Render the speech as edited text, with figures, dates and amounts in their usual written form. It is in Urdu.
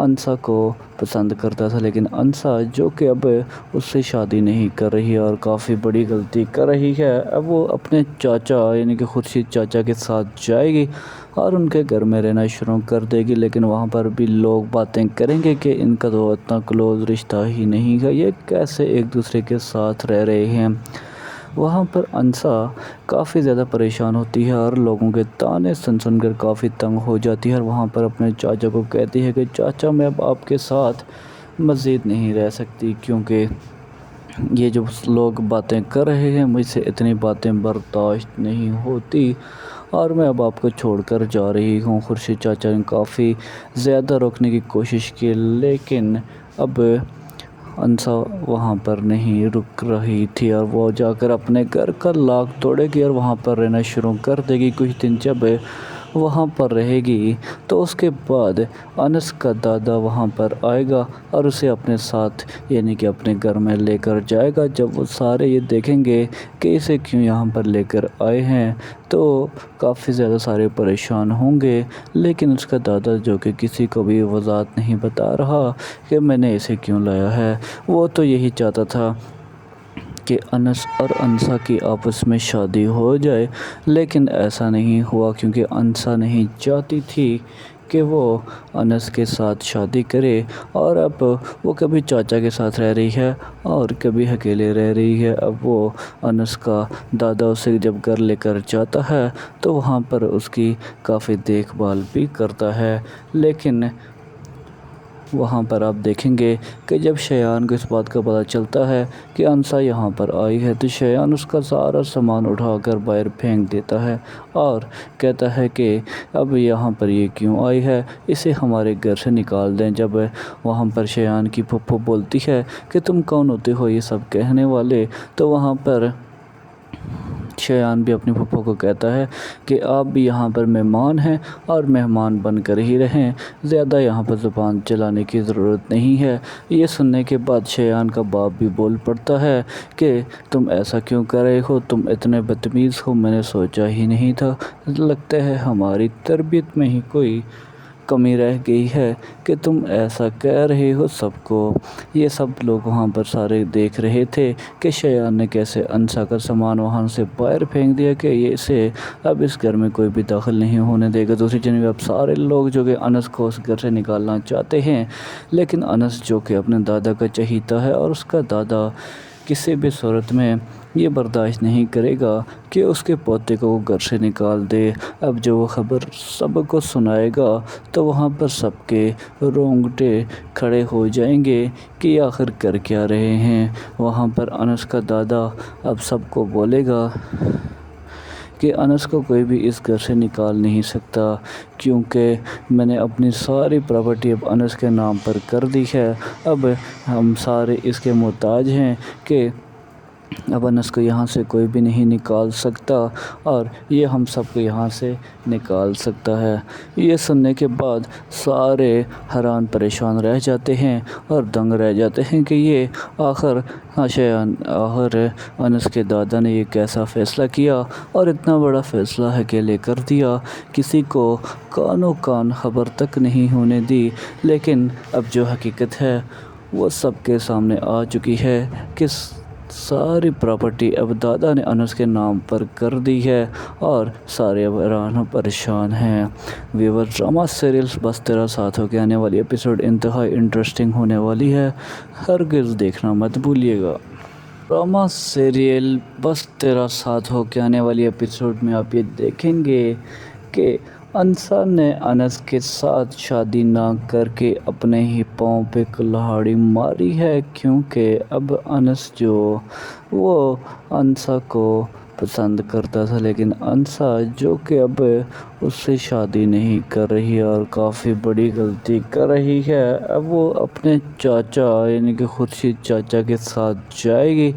انسا کو پسند کرتا تھا، لیکن انسا جو کہ اب اس سے شادی نہیں کر رہی اور کافی بڑی غلطی کر رہی ہے، اب وہ اپنے چاچا یعنی کہ خورشید چاچا کے ساتھ جائے گی اور ان کے گھر میں رہنا شروع کر دے گی، لیکن وہاں پر بھی لوگ باتیں کریں گے کہ ان کا تو اتنا کلوز رشتہ ہی نہیں ہے، یہ کیسے ایک دوسرے کے ساتھ رہ رہے ہیں۔ وہاں پر انسا کافی زیادہ پریشان ہوتی ہے اور لوگوں کے طعنے سن سن کر کافی تنگ ہو جاتی ہے اور وہاں پر اپنے چاچا کو کہتی ہے کہ چاچا میں اب آپ کے ساتھ مزید نہیں رہ سکتی، کیونکہ یہ جو لوگ باتیں کر رہے ہیں مجھ سے اتنی باتیں برداشت نہیں ہوتی اور میں اب آپ کو چھوڑ کر جا رہی ہوں۔ خورشید چاچا نے کافی زیادہ روکنے کی کوشش کی، لیکن اب انسا وہاں پر نہیں رک رہی تھی اور وہ جا کر اپنے گھر کا لاک توڑے گی اور وہاں پر رہنا شروع کر دے گی۔ کچھ دن جب وہاں پر رہے گی تو اس کے بعد انس کا دادا وہاں پر آئے گا اور اسے اپنے ساتھ یعنی کہ اپنے گھر میں لے کر جائے گا۔ جب وہ سارے یہ دیکھیں گے کہ اسے کیوں یہاں پر لے کر آئے ہیں تو کافی زیادہ سارے پریشان ہوں گے، لیکن اس کا دادا جو کہ کسی کو بھی وضاحت نہیں بتا رہا کہ میں نے اسے کیوں لایا ہے، وہ تو یہی چاہتا تھا کہ انس اور انسا کی آپس میں شادی ہو جائے، لیکن ایسا نہیں ہوا کیونکہ انسا نہیں چاہتی تھی کہ وہ انس کے ساتھ شادی کرے اور اب وہ کبھی چاچا کے ساتھ رہ رہی ہے اور کبھی اکیلے رہ رہی ہے۔ اب وہ انس کا دادا اسے جب گھر لے کر جاتا ہے تو وہاں پر اس کی کافی دیکھ بھال بھی کرتا ہے، لیکن وہاں پر آپ دیکھیں گے کہ جب شایان کو اس بات کا پتہ چلتا ہے کہ انسا یہاں پر آئی ہے تو شایان اس کا سارا سامان اٹھا کر باہر پھینک دیتا ہے اور کہتا ہے کہ اب یہاں پر یہ کیوں آئی ہے، اسے ہمارے گھر سے نکال دیں۔ جب وہاں پر شایان کی پھپھو بولتی ہے کہ تم کون ہوتے ہو یہ سب کہنے والے، تو وہاں پر شایان بھی اپنی پھپھو کو کہتا ہے کہ آپ بھی یہاں پر مہمان ہیں اور مہمان بن کر ہی رہیں، زیادہ یہاں پر زبان چلانے کی ضرورت نہیں ہے۔ یہ سننے کے بعد شایان کا باپ بھی بول پڑتا ہے کہ تم ایسا کیوں کر رہے ہو، تم اتنے بدتمیز ہو، میں نے سوچا ہی نہیں تھا، لگتا ہے ہماری تربیت میں ہی کوئی کمی رہ گئی ہے کہ تم ایسا کہہ رہے ہو سب کو۔ یہ سب لوگ وہاں پر سارے دیکھ رہے تھے کہ شایان نے کیسے انسا کا سامان وہاں سے باہر پھینک دیا کہ یہ اسے اب اس گھر میں کوئی بھی دخل نہیں ہونے دے گا۔ دوسری جانب اب سارے لوگ جو کہ انس کو اس گھر سے نکالنا چاہتے ہیں، لیکن انس جو کہ اپنے دادا کا چہیتا ہے اور اس کا دادا کسی بھی صورت میں یہ برداشت نہیں کرے گا کہ اس کے پوتے کو وہ گھر سے نکال دے۔ اب جو وہ خبر سب کو سنائے گا تو وہاں پر سب کے رونگٹے کھڑے ہو جائیں گے کہ آخر کر کیا رہے ہیں۔ وہاں پر انس کا دادا اب سب کو بولے گا کہ انس کو کوئی بھی اس گھر سے نکال نہیں سکتا، کیونکہ میں نے اپنی ساری پراپرٹی اب انس کے نام پر کر دی ہے۔ اب ہم سارے اس کے محتاج ہیں کہ اب انس کو یہاں سے کوئی بھی نہیں نکال سکتا اور یہ ہم سب کو یہاں سے نکال سکتا ہے۔ یہ سننے کے بعد سارے حیران پریشان رہ جاتے ہیں اور دنگ رہ جاتے ہیں کہ یہ آخر انس کے دادا نے یہ کیسا فیصلہ کیا اور اتنا بڑا فیصلہ اکیلے کر دیا، کسی کو کانوں کان خبر تک نہیں ہونے دی۔ لیکن اب جو حقیقت ہے وہ سب کے سامنے آ چکی ہے کہ ساری پراپرٹی اب دادا نے انس کے نام پر کر دی ہے اور سارے اب حیران و پریشان ہیں۔ ویور ڈرامہ سیریلز بس تیرا ساتھ ہو کے آنے والی ایپیسوڈ انتہائی انٹرسٹنگ ہونے والی ہے، ہرگز دیکھنا مت بھولیے گا۔ ڈرامہ سیریل بس تیرا ساتھ ہو کے آنے والی ایپیسوڈ میں آپ یہ دیکھیں گے کہ انسا نے انس کے ساتھ شادی نہ کر کے اپنے ہی پاؤں پہ کلہاڑی ماری ہے، کیونکہ اب انس جو وہ انسا کو پسند کرتا تھا، لیکن انسا جو کہ اب اس سے شادی نہیں کر رہی اور کافی بڑی غلطی کر رہی ہے، اب وہ اپنے چاچا یعنی کہ خورشید چاچا کے ساتھ جائے گی